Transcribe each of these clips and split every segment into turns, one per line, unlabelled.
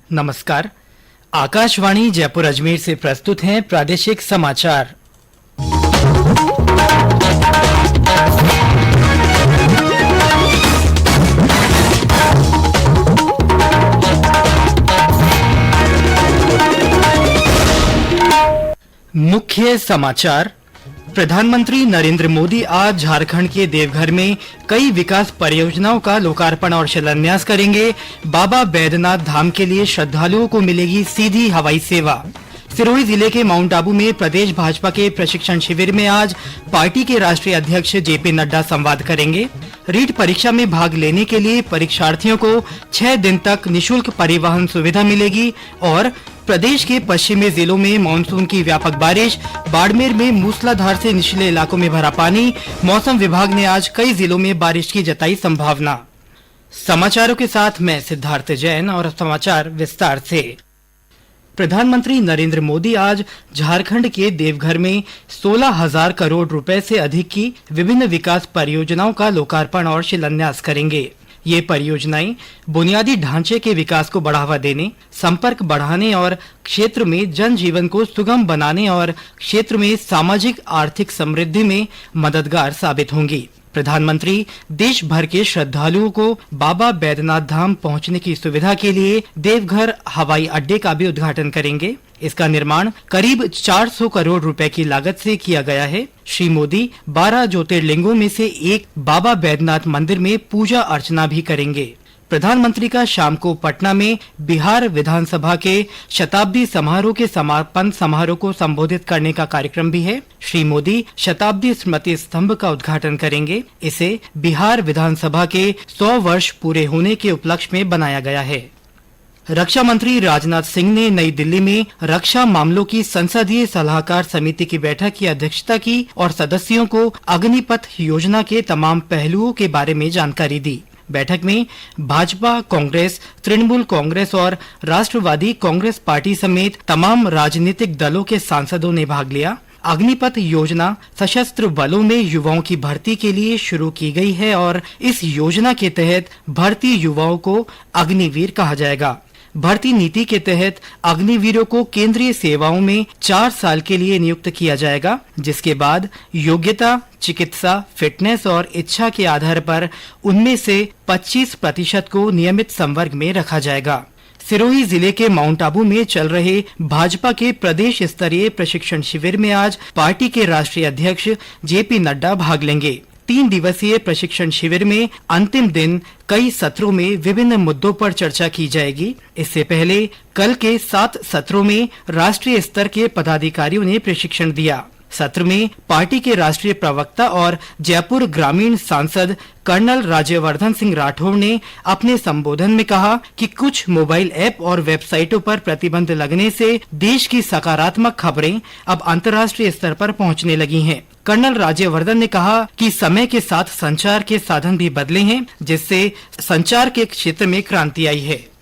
नमस्कार। आकाशवाणी जयपुर अजमेर से प्रस्तुत हैं प्रादेशिक समाचार। मुख्य समाचार। प्रधानमंत्री नरेंद्र मोदी आज झारखंड के देवघर में कई विकास परियोजनाओं का लोकार्पण और शिलान्यास करेंगे। बाबा बैद्यनाथ धाम के लिए श्रद्धालुओं को मिलेगी सीधी हवाई सेवा। सिरोही जिले के माउंट आबू में प्रदेश भाजपा के प्रशिक्षण शिविर में आज पार्टी के राष्ट्रीय अध्यक्ष जेपी नड्डा संवाद करेंगे। रीट परीक्षा में भाग लेने के लिए परीक्षार्थियों को 6 दिन तक निशुल्क परिवहन सुविधा मिलेगी। और प्रदेश के पश्चिमी जिलों में मानसून की व्यापक बारिश, बाड़मेर में मूसलाधार से निचले इलाकों में भरा पानी। मौसम विभाग ने आज कई जिलों में बारिश की जताई संभावना। समाचारों के साथ मैं सिद्धार्थ जैन और समाचार विस्तार से। प्रधानमंत्री नरेंद्र मोदी आज झारखंड के देवघर में 16,000 करोड़ रुपए से अधिक की विभिन्न विकास परियोजनाओं का लोकार्पण और शिलान्यास करेंगे। ये परियोजनाएं बुनियादी ढांचे के विकास को बढ़ावा देने, संपर्क बढ़ाने और क्षेत्र में जनजीवन को सुगम बनाने और क्षेत्र में सामाजिक आर्थिक समृद्धि में मददगार साबित होंगी। प्रधानमंत्री देश भर के श्रद्धालुओं को बाबा बैद्यनाथ धाम पहुंचने की सुविधा के लिए देवघर हवाई अड्डे का भी उद्घाटन करेंगे। इसका निर्माण करीब 400 करोड़ रुपए की लागत से किया गया है। श्री मोदी 12 ज्योतिर्लिंगों में से एक बाबा बैद्यनाथ मंदिर में पूजा अर्चना भी करेंगे। प्रधानमंत्री का शाम को पटना में बिहार विधानसभा के शताब्दी समारोह के समापन समारोह को संबोधित करने का कार्यक्रम भी है। श्री मोदी शताब्दी स्मृति स्तंभ का उद्घाटन करेंगे। इसे बिहार विधानसभा के 100 वर्ष पूरे होने के उपलक्ष्य में बनाया गया है। रक्षा मंत्री राजनाथ सिंह ने नई दिल्ली में रक्षा मामलों की संसदीय सलाहकार समिति की बैठक की अध्यक्षता की और सदस्यों को अग्निपथ योजना के तमाम पहलुओं के बारे में जानकारी दी। बैठक में भाजपा, कांग्रेस, तृणमूल कांग्रेस और राष्ट्रवादी कांग्रेस पार्टी समेत तमाम राजनीतिक दलों के सांसदों ने भाग लिया। अग्निपथ योजना सशस्त्र बलों में युवाओं की भर्ती के लिए शुरू की गई है और इस योजना के तहत भर्ती युवाओं को अग्निवीर कहा जाएगा। भर्ती नीति के तहत अग्निवीरों को केंद्रीय सेवाओं में 4 साल के लिए नियुक्त किया जाएगा, जिसके बाद योग्यता, चिकित्सा, फिटनेस और इच्छा के आधार पर उनमें से 25% को नियमित संवर्ग में रखा जाएगा। सिरोही जिले के माउंट आबू में चल रहे भाजपा के प्रदेश स्तरीय प्रशिक्षण शिविर में आज पार्टी के राष्ट्रीय अध्यक्ष जेपी नड्डा भाग लेंगे। 3 दिवसीय प्रशिक्षण शिविर में अंतिम दिन कई सत्रों में विभिन्न मुद्दों पर चर्चा की जाएगी। इससे पहले कल के 7 सत्रों में राष्ट्रीय स्तर के पदाधिकारियों ने प्रशिक्षण दिया। सत्र में पार्टी के राष्ट्रीय प्रवक्ता और जयपुर ग्रामीण सांसद कर्नल राज्यवर्धन सिंह राठौड़ ने अपने संबोधन में कहा कि कुछ मोबाइल ऐप और वेबसाइटों पर प्रतिबंध लगने से देश की सकारात्मक खबरें अब अंतर्राष्ट्रीय स्तर पर पहुंचने लगी हैं। कर्नल राज्यवर्धन ने कहा कि समय के साथ संचार के साधन भी बदले हैं, जिससे संचार के क्षेत्र में क्रांति आई है।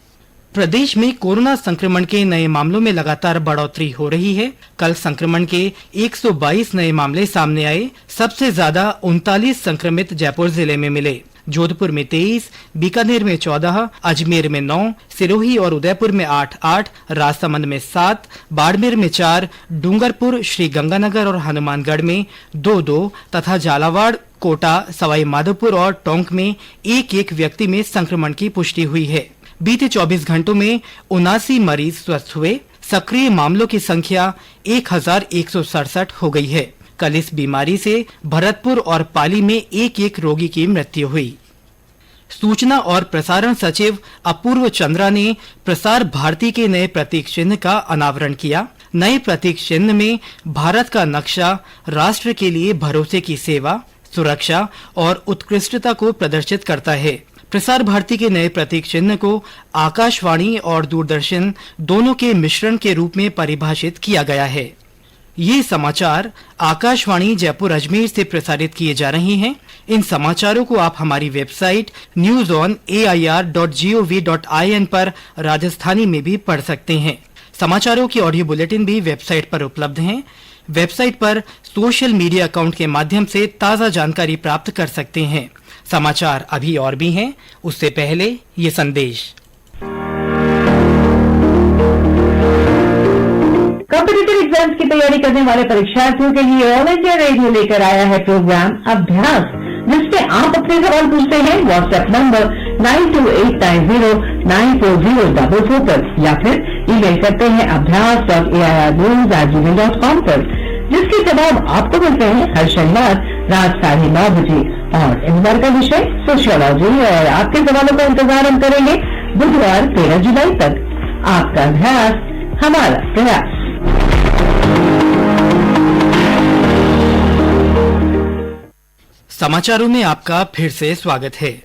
प्रदेश में कोरोना संक्रमण के नए मामलों में लगातार बढ़ोतरी हो रही है। कल संक्रमण के 122 नए मामले सामने आए। सबसे ज्यादा 39 संक्रमित जयपुर जिले में मिले। जोधपुर में 23, बीकानेर में 14, अजमेर में 9, सिरोही और उदयपुर में 8, राजसमंद में 7, बाड़मेर में 4, डूंगरपुर, श्री गंगानगर और हनुमानगढ़ में 2 तथा झालावाड़, कोटा, सवाई माधोपुर और टोंक में 1 व्यक्ति में संक्रमण की पुष्टि हुई है। बीते 24 घंटों में 79 मरीज स्वस्थ हुए। सक्रिय मामलों की संख्या 1167 हो गई है। कल इस बीमारी से भरतपुर और पाली में 1 रोगी की मृत्यु हुई। सूचना और प्रसारण सचिव अपूर्व चंद्रा ने प्रसार भारती के नए प्रतीक चिन्ह का अनावरण किया। नए प्रतीक चिन्ह में भारत का नक्शा राष्ट्र के लिए भरोसे की सेवा, सुरक्षा और उत्कृष्टता को प्रदर्शित करता है। प्रसार भारती के नए प्रतीक चिन्ह को आकाशवाणी और दूरदर्शन दोनों के मिश्रण के रूप में परिभाषित किया गया है। ये समाचार आकाशवाणी जयपुर अजमेर से प्रसारित किए जा रहे हैं। इन समाचारों को आप हमारी वेबसाइट newsonair.gov.in पर राजस्थानी में भी पढ़ सकते हैं। समाचारों की ऑडियो बुलेटिन भी वेबसाइट पर उपलब्ध हैं। वेबसाइट पर सोशल मीडिया अकाउंट के माध्यम से ताज़ा जानकारी प्राप्त कर सकते हैं। समाचार अभी और भी हैं, उससे पहले ये संदेश।
कॉम्पिटिटिव एग्जाम्स की तैयारी करने वाले परीक्षार्थियों के लिए ऑल इंडिया रेडियो लेकर आया है प्रोग्राम अभ्यास, जिसमें आप अपने सवाल पूछते हैं व्हाट्सएप नंबर 9289094044 पर या फिर ईमेल करते हैं abhyas.airnews@gmail.com पर, जिसके जवाब आपको मिलते हैं हर शनिवार रात 9:30 बजे। और इस बार का विषय सोशियोलॉजी और आपके सवालों का इंतजार हम करेंगे बुधवार 13 जुलाई तक। आपका अभ्यास हमारा प्रयास।
समाचारों में आपका फिर से स्वागत है।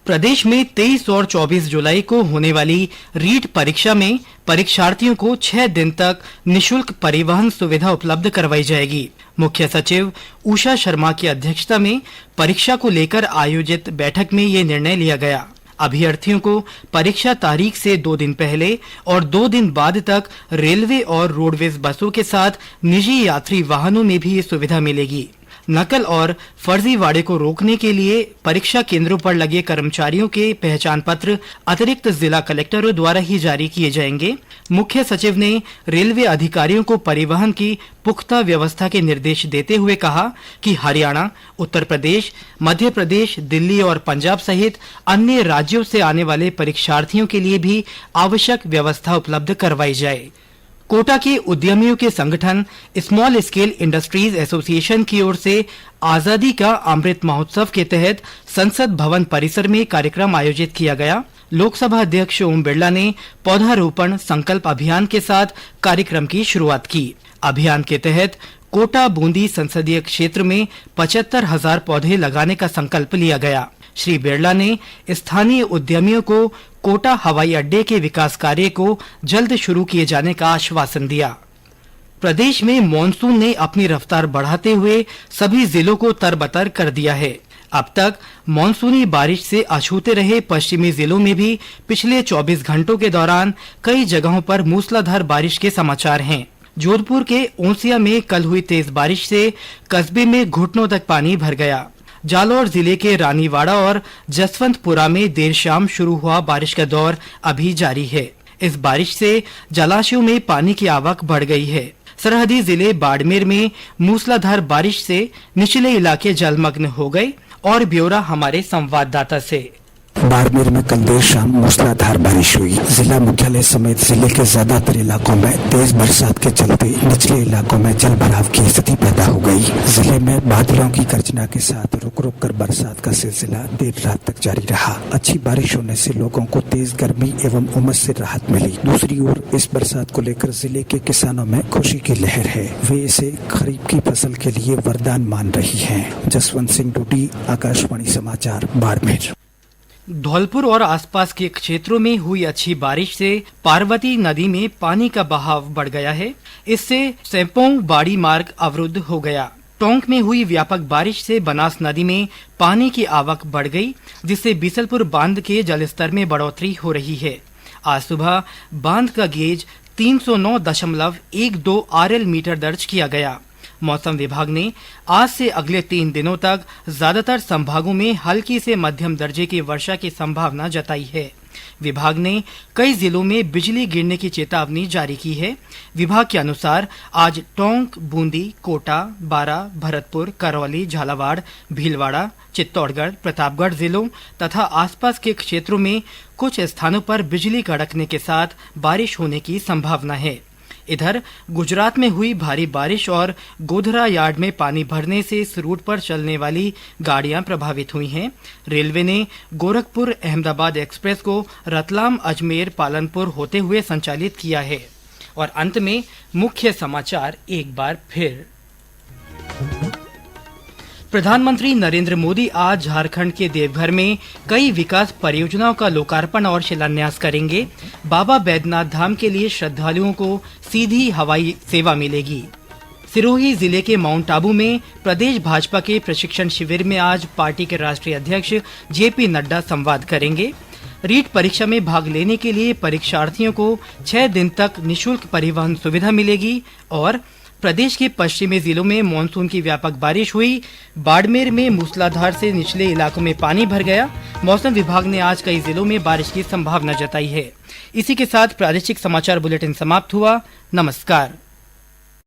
प्रदेश में 23 और 24 जुलाई को होने वाली रीट परीक्षा में परीक्षार्थियों को 6 दिन तक निशुल्क परिवहन सुविधा उपलब्ध करवाई जाएगी। मुख्य सचिव उषा शर्मा की अध्यक्षता में परीक्षा को लेकर आयोजित बैठक में ये निर्णय लिया गया। अभ्यर्थियों को परीक्षा तारीख से 2 दिन पहले और 2 दिन बाद तक रेलवे और रोडवेज बसों के साथ निजी यात्री वाहनों में भी ये सुविधा मिलेगी। नकल और फर्जीवाड़े को रोकने के लिए परीक्षा केंद्रों पर लगे कर्मचारियों के पहचान पत्र अतिरिक्त जिला कलेक्टरों द्वारा ही जारी किए जाएंगे। मुख्य सचिव ने रेलवे अधिकारियों को परिवहन की पुख्ता व्यवस्था के निर्देश देते हुए कहा कि हरियाणा, उत्तर प्रदेश, मध्य प्रदेश, दिल्ली और पंजाब सहित अन्य राज्यों से आने वाले परीक्षार्थियों के लिए भी आवश्यक व्यवस्था उपलब्ध करवाई जाए। कोटा के उद्यमियों के संगठन स्मॉल स्केल इंडस्ट्रीज एसोसिएशन की ओर से आजादी का अमृत महोत्सव के तहत संसद भवन परिसर में कार्यक्रम आयोजित किया गया। लोकसभा अध्यक्ष ओम बिरला ने पौधारोपण संकल्प अभियान के साथ कार्यक्रम की शुरुआत की। अभियान के तहत कोटा बूंदी संसदीय क्षेत्र में 75,000 पौधे लगाने का संकल्प लिया गया। श्री बिरला ने स्थानीय उद्यमियों को कोटा हवाई अड्डे के विकास कार्य को जल्द शुरू किए जाने का आश्वासन दिया। प्रदेश में मॉनसून ने अपनी रफ्तार बढ़ाते हुए सभी जिलों को तरबतर कर दिया है। अब तक मॉनसूनी बारिश से अछूते रहे पश्चिमी जिलों में भी पिछले 24 घंटों के दौरान कई जगहों पर मूसलाधार बारिश के समाचार हैं। जोधपुर के ओंसिया में कल हुई तेज बारिश से कस्बे में घुटनों तक पानी भर गया। जालौर जिले के रानीवाड़ा और जसवंतपुरा में देर शाम शुरू हुआ बारिश का दौर अभी जारी है। इस बारिश से जलाशयों में पानी की आवक बढ़ गई है। सरहदी जिले बाड़मेर में मूसलाधार बारिश से निचले इलाके जलमग्न हो गए। और ब्यौरा हमारे संवाददाता से।
बाड़मेर में कल देर शाम मूसलाधार बारिश हुई। जिला मुख्यालय समेत जिले के ज्यादातर इलाकों में तेज बरसात के चलते निचले इलाकों में जल भराव की स्थिति पैदा हो गई। जिले में बादलों की गर्जना के साथ रुक रुक कर बरसात का सिलसिला देर रात तक जारी रहा। अच्छी बारिश होने से लोगों को तेज गर्मी एवं उमस से राहत मिली। दूसरी ओर इस बरसात को लेकर जिले के किसानों में खुशी की लहर है। वे इसे खरीफ की फसल के लिए वरदान मान रही है। जसवंत सिंह डूडी, आकाशवाणी समाचार, बाड़मेर।
धौलपुर और आसपास के क्षेत्रों में हुई अच्छी बारिश से पार्वती नदी में पानी का बहाव बढ़ गया है। इससे सेंपोंग बाड़ी मार्ग अवरुद्ध हो गया। टोंक में हुई व्यापक बारिश से बनास नदी में पानी की आवक बढ़ गई, जिससे बीसलपुर बांध के जलस्तर में बढ़ोतरी हो रही है। आज सुबह बांध का गेज 309.12 RL मीटर दर्ज किया गया। मौसम विभाग ने आज से अगले 3 दिनों तक ज्यादातर संभागों में हल्की से मध्यम दर्जे की वर्षा की संभावना जताई है। विभाग ने कई जिलों में बिजली गिरने की चेतावनी जारी की है। विभाग के अनुसार आज टोंक, बूंदी, कोटा, बारा, भरतपुर, करौली, झालावाड़, भीलवाड़ा, चित्तौड़गढ़, प्रतापगढ़ जिलों तथा आसपास के क्षेत्रों में कुछ स्थानों पर बिजली कड़कने के साथ बारिश होने की संभावना है। इधर गुजरात में हुई भारी बारिश और गोधरा यार्ड में पानी भरने से इस रूट पर चलने वाली गाड़ियां प्रभावित हुई हैं। रेलवे ने गोरखपुर अहमदाबाद एक्सप्रेस को रतलाम, अजमेर, पालनपुर होते हुए संचालित किया है। और अंत में मुख्य समाचार एक बार फिर। प्रधानमंत्री नरेंद्र मोदी आज झारखंड के देवघर में कई विकास परियोजनाओं का लोकार्पण और शिलान्यास करेंगे। बाबा बैद्यनाथ धाम के लिए श्रद्धालुओं को सीधी हवाई सेवा मिलेगी। सिरोही जिले के माउंट आबू में प्रदेश भाजपा के प्रशिक्षण शिविर में आज पार्टी के राष्ट्रीय अध्यक्ष जेपी नड्डा संवाद करेंगे। रीट परीक्षा में भाग लेने के लिए परीक्षार्थियों को 6 दिन तक निशुल्क परिवहन सुविधा मिलेगी। और प्रदेश के पश्चिमी जिलों में मानसून की व्यापक बारिश हुई। बाड़मेर में मूसलाधार से निचले इलाकों में पानी भर गया। मौसम विभाग ने आज कई जिलों में बारिश की संभावना जताई है। इसी के साथ प्रादेशिक समाचार बुलेटिन समाप्त हुआ। नमस्कार।